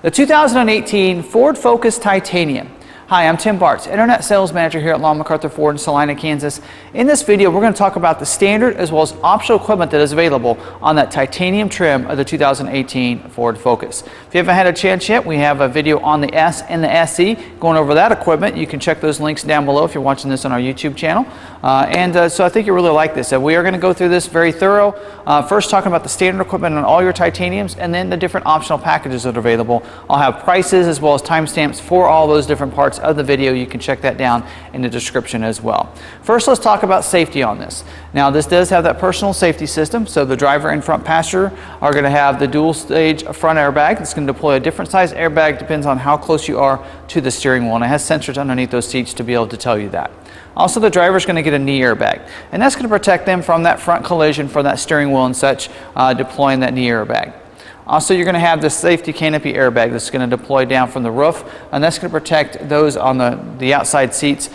The 2018 Ford Focus Titanium. Hi, I'm Tim Bartz, Internet Sales Manager here at McArthur Ford in Salina, Kansas. In this video, we're going to talk about the standard as well as optional equipment that is available on that titanium trim of the 2018 Ford Focus. If you haven't had a chance yet, we have a video on the S and the SE going over that equipment. You can check those links down below if you're watching this on our YouTube channel. So I think you really like this. We are going to go through this very thorough. First talking about the standard equipment on all your titaniums and then the different optional packages that are available. I'll have prices as well as timestamps for all those different parts of the video. You can check that down in the description as well. First, let's talk about safety on this. Now, this does have that personal safety system, so the driver and front passenger are going to have the dual stage front airbag. It's going to deploy a different size airbag, depends on how close you are to the steering wheel, and it has sensors underneath those seats to be able to tell you that. Also, the driver is going to get a knee airbag, and that's going to protect them from that front collision for that steering wheel and such, deploying that knee airbag. Also, you're going to have the safety canopy airbag that's going to deploy down from the roof, and that's going to protect those on the outside seats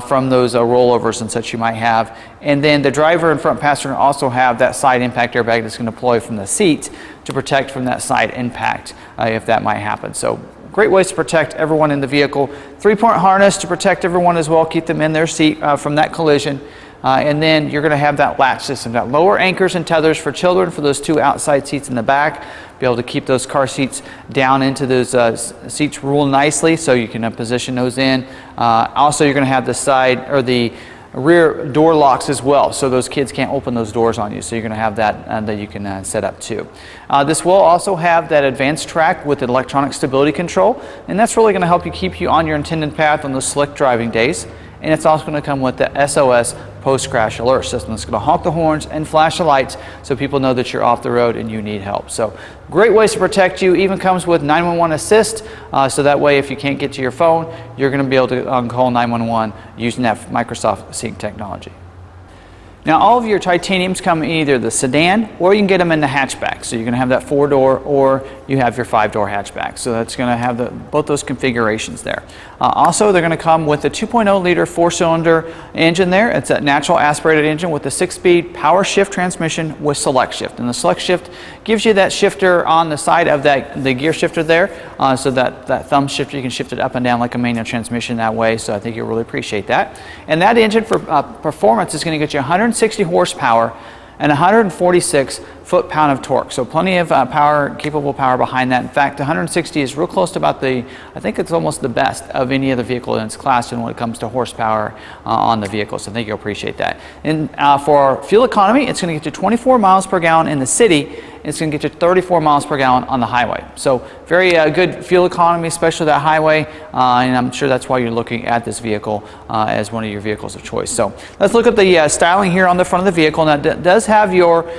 from those rollovers and such you might have. And then the driver and front passenger also have that side impact airbag that's going to deploy from the seat to protect from that side impact if that might happen. So great ways to protect everyone in the vehicle. 3-point harness to protect everyone as well, keep them in their seat from that collision. And then you're going to have that latch system, that lower anchors and tethers for children for those 2 outside seats in the back. Be able to keep those car seats down into those seats real nicely so you can position those in. Also, you're going to have the side or the rear door locks as well, so those kids can't open those doors on you. So you're going to have that that you can set up too. This will also have that advanced track with electronic stability control, and that's really going to help you keep you on your intended path on those slick driving days. And it's also going to come with the SOS post-crash alert system. It's going to honk the horns and flash the lights so people know that you're off the road and you need help. So great ways to protect you. Even comes with 911 assist, so that way if you can't get to your phone, you're going to be able to call 911 using that Microsoft Sync technology. Now, all of your titaniums come in either the sedan or you can get them in the hatchback. So you're going to have that 4-door or you have your 5-door hatchback. So that's going to have both those configurations there. Also, they're going to come with a 2.0 liter 4-cylinder engine there. It's a natural aspirated engine with a 6-speed power shift transmission with select shift. And the select shift gives you that shifter on the side of the gear shifter there, so that thumb shifter, you can shift it up and down like a manual transmission that way. So I think you'll really appreciate that. And that engine for performance is going to get you 160 horsepower and 146 foot-pound of torque. So plenty of capable power behind that. In fact, 160 is real close to about I think it's almost the best of any other vehicle in its class when it comes to horsepower on the vehicle. So I think you'll appreciate that. And for fuel economy, it's going to get you 24 miles per gallon in the city. It's going to get you 34 miles per gallon on the highway. So very good fuel economy, especially that highway. And I'm sure that's why you're looking at this vehicle as one of your vehicles of choice. So let's look at the styling here on the front of the vehicle. Now, it does have your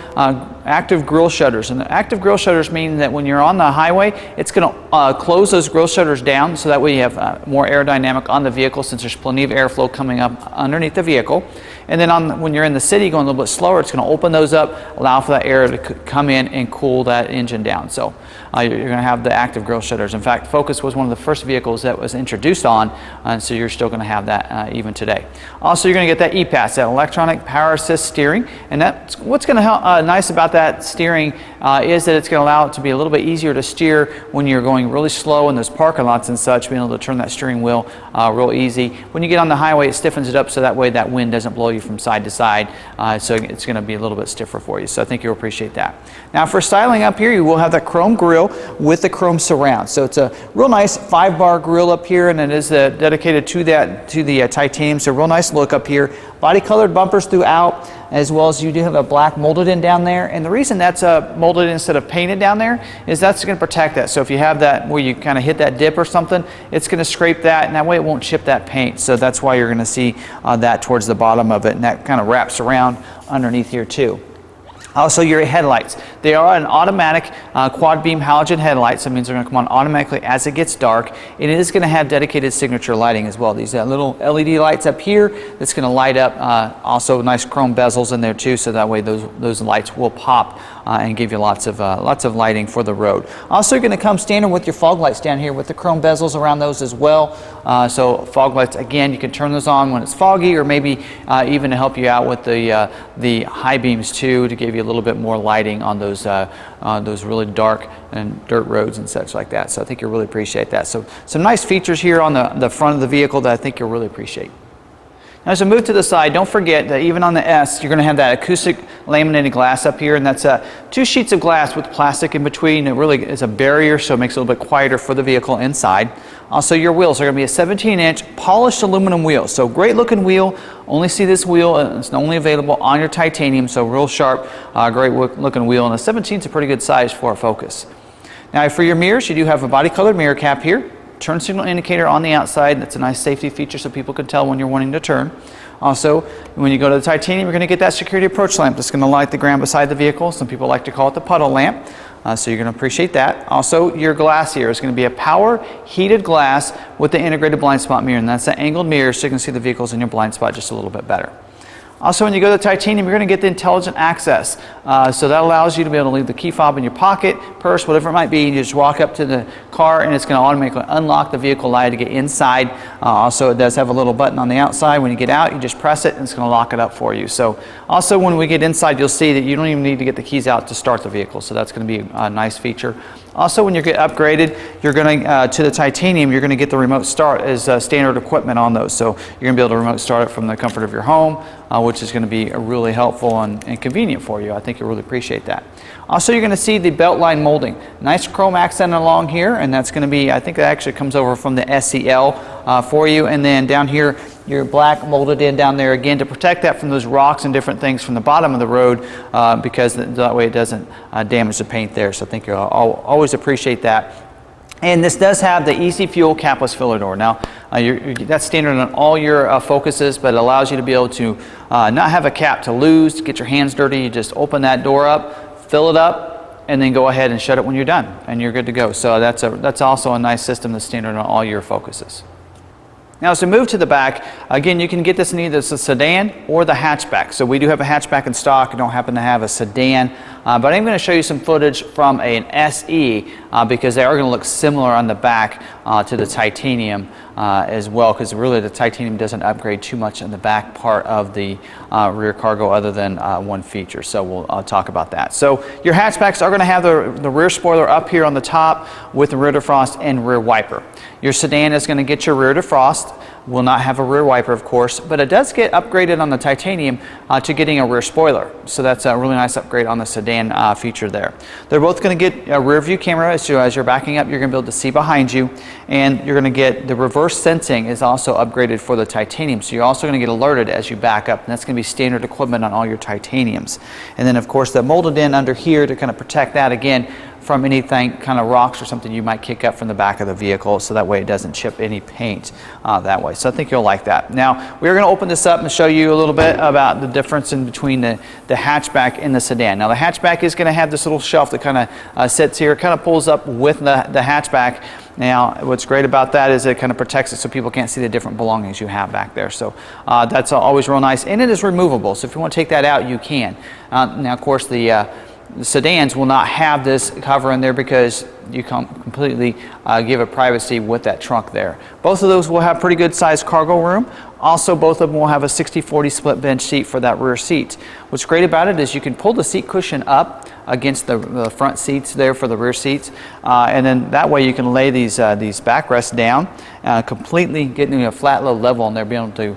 active grille shutters, and the active grille shutters mean that when you're on the highway, it's going to close those grille shutters down, so that way you have more aerodynamic on the vehicle since there's plenty of airflow coming up underneath the vehicle. And then when you're in the city going a little bit slower, it's going to open those up, allow for that air to come in and cool that engine down. So you're going to have the active grille shutters. In fact, Focus was one of the first vehicles that was introduced on, and so you're still going to have that even today. Also, you're going to get that EPAS, that electronic power assist steering, and that's what's going to help nice about that steering is that it's going to allow it to be a little bit easier to steer when you're going really slow in those parking lots and such, being able to turn that steering wheel real easy. When you get on the highway, it stiffens it up so that way that wind doesn't blow you from side to side, so it's going to be a little bit stiffer for you. So I think you'll appreciate that. Now, for styling up here, you will have that chrome grille with the chrome surround. So it's a real nice 5-bar grille up here, and it is dedicated to the titanium. So real nice look up here. Body colored bumpers throughout, as well as you do have a black molded in down there. And the reason that's molded instead of painted down there is that's going to protect that. So if you have that where you kind of hit that dip or something, it's going to scrape that, and that way it won't chip that paint. So that's why you're going to see that towards the bottom of it, and that kind of wraps around underneath here too. Also, your headlights. They are an automatic quad beam halogen headlights. That means they're going to come on automatically as it gets dark. And it is going to have dedicated signature lighting as well. These little LED lights up here that's going to light up. Also, nice chrome bezels in there too, so that way those lights will pop and give you lots of lighting for the road. Also, you're going to come standard with your fog lights down here with the chrome bezels around those as well. So fog lights, again, you can turn those on when it's foggy, or maybe even to help you out with the high beams too, to give you a little bit more lighting on those really dark and dirt roads and such like that. So I think you'll really appreciate that. So some nice features here on the front of the vehicle that I think you'll really appreciate. Now, as we move to the side, don't forget that even on the S, you're going to have that acoustic laminated glass up here, and that's 2 sheets of glass with plastic in between. It really is a barrier, so it makes it a little bit quieter for the vehicle inside. Also, your wheels are going to be a 17-inch polished aluminum wheel. So great looking wheel. Only see this wheel, it's only available on your titanium, so real sharp, great looking wheel, and a 17 is a pretty good size for a Focus. Now, for your mirrors, you do have a body colored mirror cap here. Turn signal indicator on the outside. That's a nice safety feature so people can tell when you're wanting to turn. Also, when you go to the titanium, you're going to get that security approach lamp that's going to light the ground beside the vehicle. Some people like to call it the puddle lamp. So you're going to appreciate that. Also, your glass here is going to be a power heated glass with the integrated blind spot mirror, and that's an angled mirror so you can see the vehicles in your blind spot just a little bit better. Also, when you go to the titanium, you're going to get the intelligent access. So that allows you to be able to leave the key fob in your pocket, purse, whatever it might be. You just walk up to the car and it's going to automatically unlock the vehicle light to get inside. Also, it does have a little button on the outside. When you get out, you just press it and it's going to lock it up for you. So also, when we get inside, you'll see that you don't even need to get the keys out to start the vehicle. So that's going to be a nice feature. Also, when you get upgraded, you're going to the titanium, you're going to get the remote start as standard equipment on those. So you're going to be able to remote start it from the comfort of your home, which is going to be really helpful and convenient for you. I think you'll really appreciate that. Also, you're going to see the belt line molding. Nice chrome accent along here, and that's going to be, I think that actually comes over from the SEL for you. And then down here, your black molded in down there again to protect that from those rocks and different things from the bottom of the road because that way it doesn't damage the paint there. So I think you'll always appreciate that. And this does have the Easy Fuel capless filler door. Now, that's standard on all your Focuses, but it allows you to be able to not have a cap to lose, to get your hands dirty. You just open that door up, fill it up, and then go ahead and shut it when you're done, and you're good to go. So that's also a nice system that's standard on all your Focuses. Now, as we move to the back, again, you can get this in either the sedan or the hatchback. So we do have a hatchback in stock. I don't happen to have a sedan, but I'm going to show you some footage from an SE because they are going to look similar on the back to the titanium as well, because really the titanium doesn't upgrade too much in the back part of the rear cargo other than one feature. So we'll talk about that. So your hatchbacks are going to have the rear spoiler up here on the top with the rear defrost and rear wiper. Your sedan is going to get your rear defrost. Will not have a rear wiper, of course, but it does get upgraded on the titanium to getting a rear spoiler. So that's a really nice upgrade on the sedan feature there. They're both going to get a rear view camera, so as you're backing up, you're going to be able to see behind you, and you're going to get the reverse sensing is also upgraded for the titanium. So you're also going to get alerted as you back up, and that's going to be standard equipment on all your titaniums. And then, of course, the molded in under here to kind of protect that again from anything kind of rocks or something you might kick up from the back of the vehicle, so that way it doesn't chip any paint that way. So I think you'll like that. Now, we're going to open this up and show you a little bit about the difference in between the hatchback and the sedan. Now, the hatchback is going to have this little shelf that kind of sits here, kind of pulls up with the hatchback. Now, what's great about that is it kind of protects it so people can't see the different belongings you have back there. So that's always real nice, and it is removable. So if you want to take that out, you can. Now, of course, the sedans will not have this cover in there because you can completely give it privacy with that trunk there. Both of those will have pretty good sized cargo room. Also, both of them will have a 60-40 split bench seat for that rear seat. What's great about it is you can pull the seat cushion up against the front seats there for the rear seats, and then that way you can lay these backrests down, completely getting a flat low level, and they'll be able to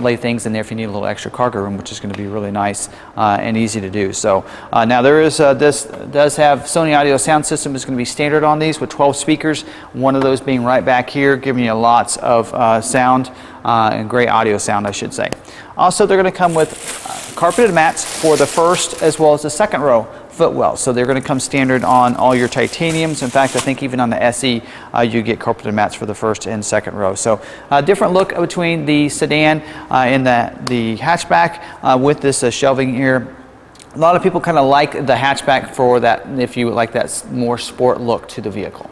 lay things in there if you need a little extra cargo room, which is going to be really nice and easy to do. So now there is this does have Sony audio sound system is going to be standard on these with 12 speakers, one of those being right back here, giving you lots of sound and great audio sound, I should say. Also, they're going to come with carpeted mats for the first as well as the second row footwell. So they're going to come standard on all your titaniums. In fact, I think even on the SE, you get carpeted mats for the first and second row. So a different look between the sedan and the hatchback with this shelving here. A lot of people kind of like the hatchback for that, if you like that more sport look to the vehicle.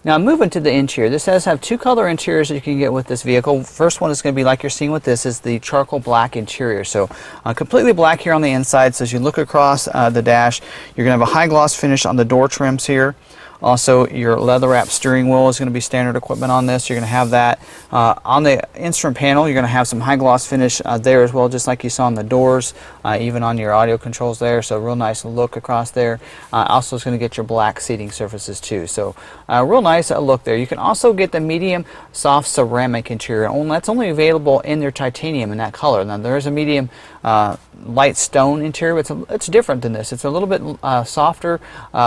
Now, moving to the interior, this does have two color interiors that you can get with this vehicle. First one is going to be like you're seeing with this, is the charcoal black interior. So completely black here on the inside. So as you look across the dash, you're going to have a high gloss finish on the door trims here. Also, your leather wrap steering wheel is going to be standard equipment on this. You're going to have that. On the instrument panel, you're going to have some high gloss finish there as well, just like you saw on the doors, even on your audio controls there. So real nice look across there. Also, it's going to get your black seating surfaces too. So real nice look there. You can also get the medium soft ceramic interior. That's only available in their titanium in that color. Now there is a medium light stone interior, but it's different than this. It's a little bit softer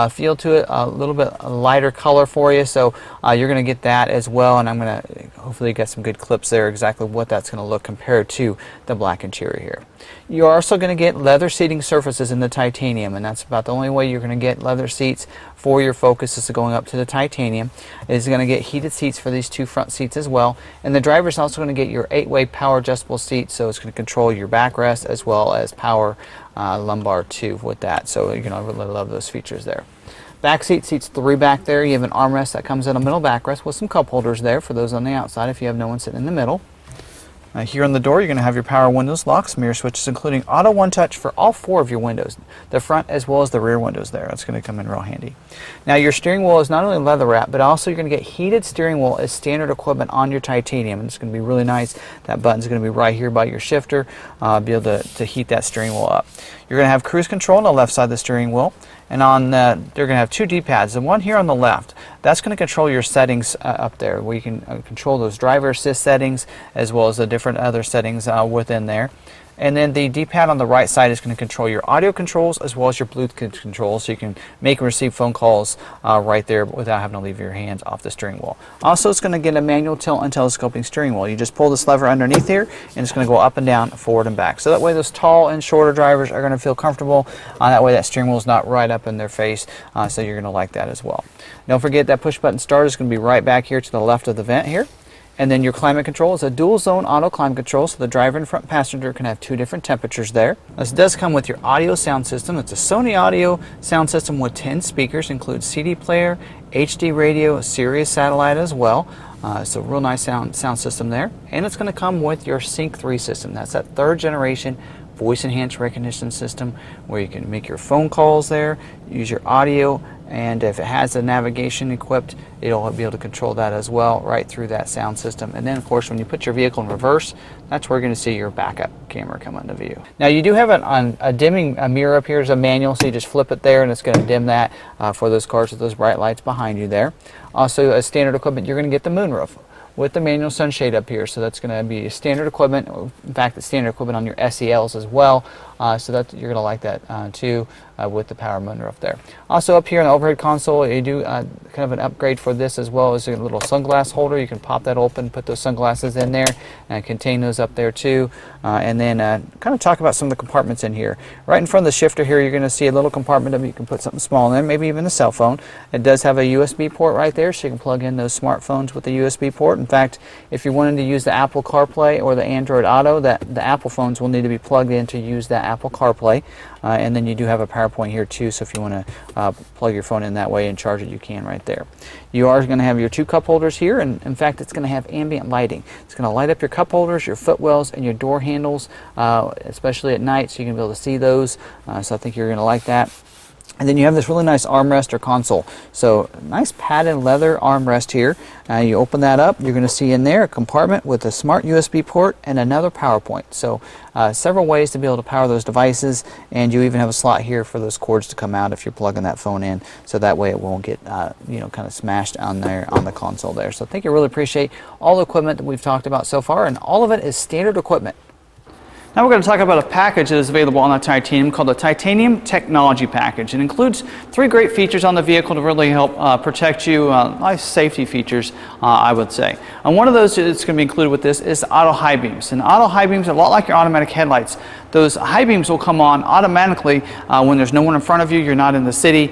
feel to it, a little bit lighter color for you. So you're going to get that as well, and I'm going to hopefully get some good clips there exactly what that's going to look compared to the black interior here. You're also going to get leather seating surfaces in the titanium, and that's about the only way you're going to get leather seats for your Focus is going up to the titanium. It's going to get heated seats for these two front seats as well, and the driver's also going to get your 8-way power adjustable seat, so it's going to control your backrest as well as power lumbar too with that. So you're going to really love those features there. Back seat seats 3 back there. You have an armrest that comes in a middle backrest with some cup holders there for those on the outside if you have no one sitting in the middle. Here on the door, you're going to have your power windows, locks, mirror switches, including auto one touch for all 4 of your windows, the front as well as the rear windows there. That's going to come in real handy. Now your steering wheel is not only leather wrap, but also you're going to get heated steering wheel as standard equipment on your titanium. And it's going to be really nice. That button's going to be right here by your shifter, be able to heat that steering wheel up. You're going to have cruise control on the left side of the steering wheel. And on they're going to have 2 D-pads. The one here on the left, that's going to control your settings up there, where you can control those driver assist settings as well as the different other settings within there. And then the D-pad on the right side is going to control your audio controls as well as your Bluetooth controls, so you can make and receive phone calls right there without having to leave your hands off the steering wheel. Also, it's going to get a manual tilt and telescoping steering wheel. You just pull this lever underneath here, and it's going to go up and down, forward and back. So that way those tall and shorter drivers are going to feel comfortable. That way that steering wheel is not right up in their face, so you're going to like that as well. Don't forget that push button start is going to be right back here to the left of the vent here. And then your climate control is a dual zone auto climate control, so the driver and front passenger can have 2 different temperatures there. This does come with your audio sound system. It's a Sony audio sound system with 10 speakers, includes CD player, HD radio, Sirius satellite as well. So real nice sound system there. And it's going to come with your Sync 3 system. That's that 3rd generation voice enhanced recognition system where you can make your phone calls there, use your audio, and if it has the navigation equipped, it'll be able to control that as well right through that sound system. And then of course when you put your vehicle in reverse, that's where you're going to see your backup camera come into view. Now you do have a dimming mirror up here as a manual, so you just flip it there and it's going to dim that for those cars with those bright lights behind you there. Also, as standard equipment, you're going to get the moonroof with the manual sunshade up here, so that's going to be standard equipment. In fact, it's standard equipment on your SELs as well, so that you're going to like that too with the power moonroof there. Also up here in the overhead console, you do kind of an upgrade for this as well as a little sunglass holder. You can pop that open, put those sunglasses in there, and contain those up there too. And then kind of talk about some of the compartments in here. Right in front of the shifter here, you're going to see a little compartment that you can put something small in there, maybe even a cell phone. It does have a USB port right there, so you can plug in those smartphones with the USB port. In fact, if you're wanting to use the Apple CarPlay or the Android Auto, the Apple phones will need to be plugged in to use that Apple CarPlay. And then you do have a power point here too, so if you want to plug your phone in that way and charge it, you can right there. You are going to have your 2 cup holders here, and in fact it's going to have ambient lighting. It's going to light up your cup holders, your footwells, and your door handles, especially at night, so you can be able to see those. So I think you're going to like that. And then you have this really nice armrest or console. So nice padded leather armrest here. You open that up, you're going to see in there a compartment with a smart USB port and another power point. So several ways to be able to power those devices, and you even have a slot here for those cords to come out if you're plugging that phone in, so that way it won't get kind of smashed on there on the console there. So I think you really appreciate all the equipment that we've talked about so far, and all of it is standard equipment. Now we're going to talk about a package that is available on the Titanium called the Titanium Technology Package. It includes 3 great features on the vehicle to really help protect you, nice safety features, I would say. And one of those that's going to be included with this is auto high beams. And auto high beams are a lot like your automatic headlights. Those high beams will come on automatically when there's no one in front of you, you're not in the city,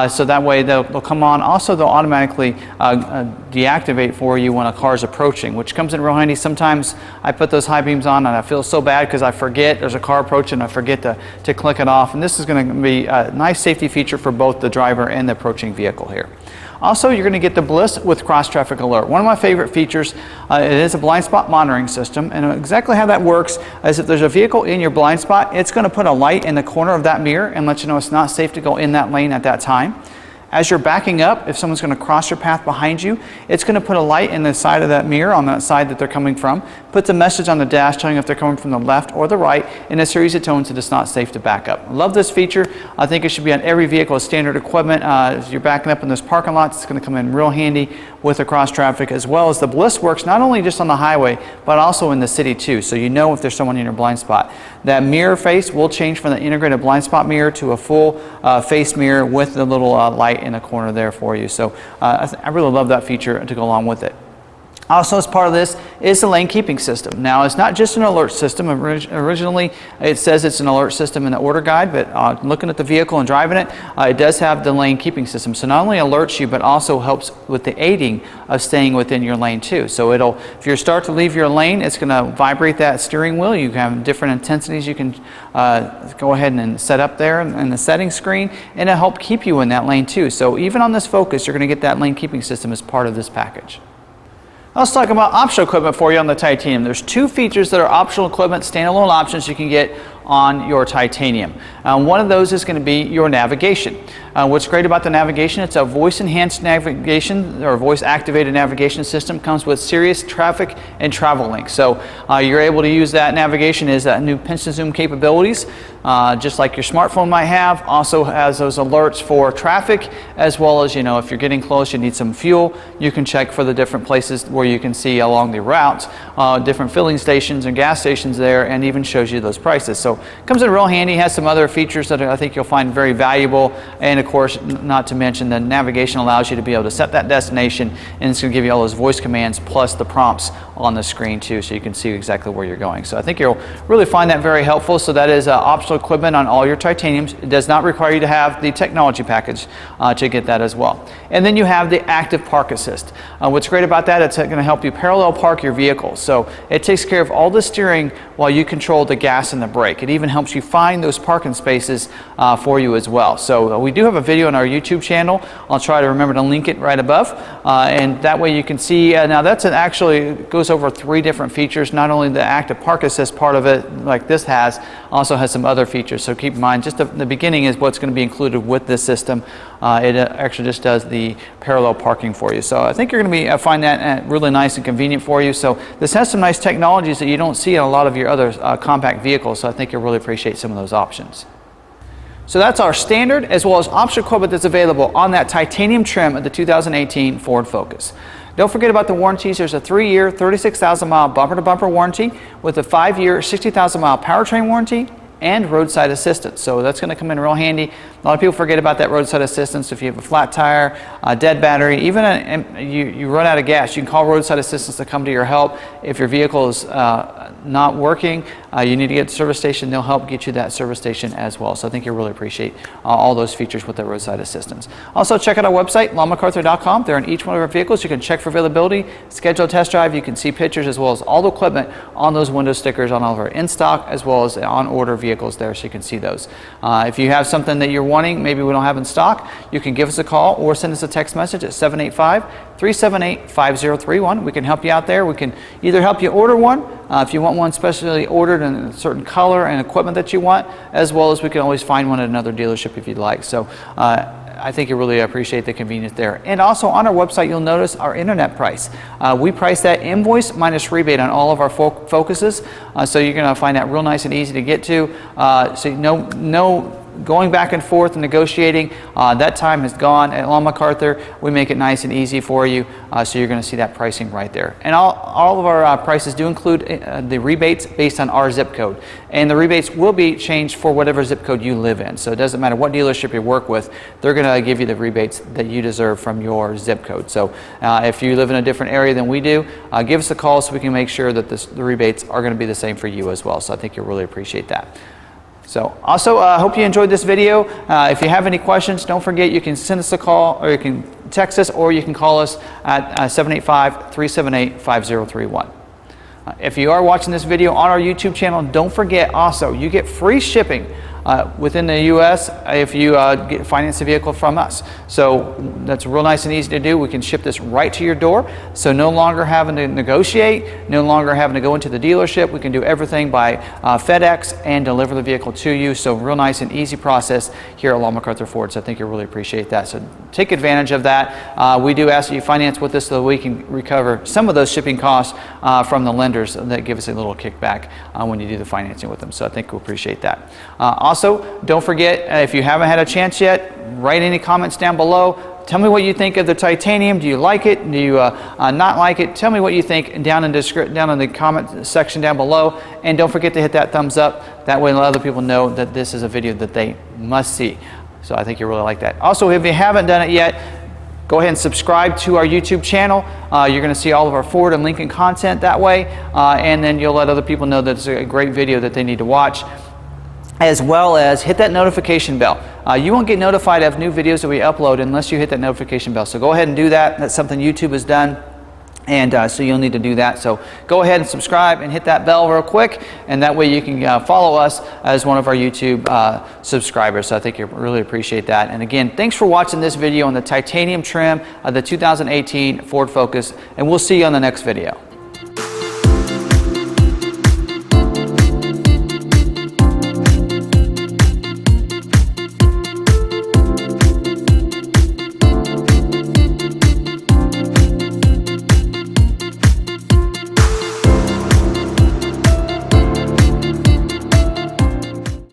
so that way they'll come on. Also, they'll automatically deactivate for you when a car is approaching, which comes in real handy. Sometimes I put those high beams on and I feel so bad because I forget there's a car approaching and I forget to click it off. And this is going to be a nice safety feature for both the driver and the approaching vehicle here. Also, you're going to get the Bliss with cross traffic alert. One of my favorite features, it is a blind spot monitoring system, and exactly how that works is if there's a vehicle in your blind spot, it's going to put a light in the corner of that mirror and let you know it's not safe to go in that lane at that time. As you're backing up, if someone's going to cross your path behind you, it's going to put a light in the side of that mirror on that side that they're coming from, puts a message on the dash telling you if they're coming from the left or the right in a series of tones that it's not safe to back up. I love this feature. I think it should be on every vehicle as standard equipment. If you're backing up in those parking lots, it's going to come in real handy with the cross traffic, as well as the bliss works not only just on the highway, but also in the city too. So you know if there's someone in your blind spot. That mirror face will change from the integrated blind spot mirror to a full face mirror with the little light in the corner there for you. So I really love that feature to go along with it. Also, as part of this is the lane keeping system. Now, it's not just an alert system. Originally, it says it's an alert system in the order guide, but looking at the vehicle and driving it, it does have the lane keeping system. So not only alerts you, but also helps with the aiding of staying within your lane too. So if you start to leave your lane, it's going to vibrate that steering wheel. You have different intensities you can go ahead and set up there in the settings screen, and it'll help keep you in that lane too. So even on this Focus, you're going to get that lane keeping system as part of this package. Let's talk about optional equipment for you on the Titanium. There's two features that are optional equipment, standalone options you can get on your Titanium. One of those is going to be your navigation. What's great about the navigation, it's a voice-enhanced navigation or voice-activated navigation system. Comes with Sirius traffic and travel links. So you're able to use that navigation as new pinch and zoom capabilities, just like your smartphone might have. Also has those alerts for traffic, as well as, if you're getting close, you need some fuel, you can check for the different places where you can see along the route, different filling stations and gas stations there, and even shows you those prices. So it comes in real handy, has some other features that I think you'll find very valuable, and of course, not to mention the navigation allows you to be able to set that destination, and it's going to give you all those voice commands plus the prompts on the screen too, so you can see exactly where you're going. So I think you'll really find that very helpful. So that is optional equipment on all your Titaniums. It does not require you to have the technology package to get that as well. And then you have the active park assist. What's great about that, it's going to help you parallel park your vehicle. So it takes care of all the steering while you control the gas and the brake. It even helps you find those parking spaces for you as well. So we do have a video on our YouTube channel. I'll try to remember to link it right above, and that way you can see. Now that's actually goes over 3 different features. Not only the active park assist part of it, like this has, also has some other features. So keep in mind, just the beginning is what's going to be included with this system. It actually just does the parallel parking for you. So I think you're going to find that really nice and convenient for you. So this has some nice technologies that you don't see in a lot of your other compact vehicles. So I think you'll really appreciate some of those options. So that's our standard as well as optional equipment that's available on that titanium trim of the 2018 Ford Focus. Don't forget about the warranties. There's a 3-year, 36,000-mile bumper-to-bumper warranty with a 5-year, 60,000-mile powertrain warranty and roadside assistance. So that's going to come in real handy. A lot of people forget about that roadside assistance. If you have a flat tire, a dead battery, even you run out of gas, you can call roadside assistance to come to your help. If your vehicle is not working, you need to get to the service station, they'll help get you that service station as well. So I think you'll really appreciate all those features with the roadside assistance. Also, check out our website, lawmcarthur.com. They're in each one of our vehicles. You can check for availability, schedule a test drive. You can see pictures as well as all the equipment on those window stickers on all of our in-stock as well as on-order vehicles there, so you can see those. If you have something that you're wanting, maybe we don't have in stock, you can give us a call or send us a text message at 785-378-5031. We can help you out there. We can either help you order one, if you want one specially ordered in a certain color and equipment that you want, as well as we can always find one at another dealership if you'd like. So I think you really appreciate the convenience there. And also on our website, you'll notice our internet price. We price that invoice minus rebate on all of our Focuses, so you're going to find that real nice and easy to get to. So no going back and forth and negotiating, that time is gone. At Law McArthur, we make it nice and easy for you, so you're going to see that pricing right there. And all of our prices do include the rebates based on our zip code. And the rebates will be changed for whatever zip code you live in. So it doesn't matter what dealership you work with, they're going to give you the rebates that you deserve from your zip code. So if you live in a different area than we do, give us a call so we can make sure that the rebates are going to be the same for you as well. So I think you'll really appreciate that. So also, hope you enjoyed this video. If you have any questions, don't forget you can send us a call, or you can text us, or you can call us at 785-378-5031. If you are watching this video on our YouTube channel, don't forget also, you get free shipping within the U.S. if you finance a vehicle from us. So that's real nice and easy to do. We can ship this right to your door. So no longer having to negotiate, no longer having to go into the dealership. We can do everything by FedEx and deliver the vehicle to you. So real nice and easy process here at Law McArthur Ford. So I think you'll really appreciate that. So take advantage of that. We do ask that you finance with us so that we can recover some of those shipping costs from the lenders that give us a little kickback when you do the financing with them. So I think we'll appreciate that. Also, don't forget, if you haven't had a chance yet, write any comments down below. Tell me what you think of the titanium. Do you like it? Do you not like it? Tell me what you think down in the comment section down below. And don't forget to hit that thumbs up. That way other people know that this is a video that they must see. So I think you'll really like that. Also, if you haven't done it yet, go ahead and subscribe to our YouTube channel. You're going to see all of our Ford and Lincoln content that way. And then you'll let other people know that it's a great video that they need to watch. As well as hit that notification bell. You won't get notified of new videos that we upload unless you hit that notification bell. So go ahead and do that. That's something YouTube has done. And so you'll need to do that. So go ahead and subscribe and hit that bell real quick. And that way you can follow us as one of our YouTube subscribers. So I think you really appreciate that. And again, thanks for watching this video on the titanium trim of the 2018 Ford Focus. And we'll see you on the next video.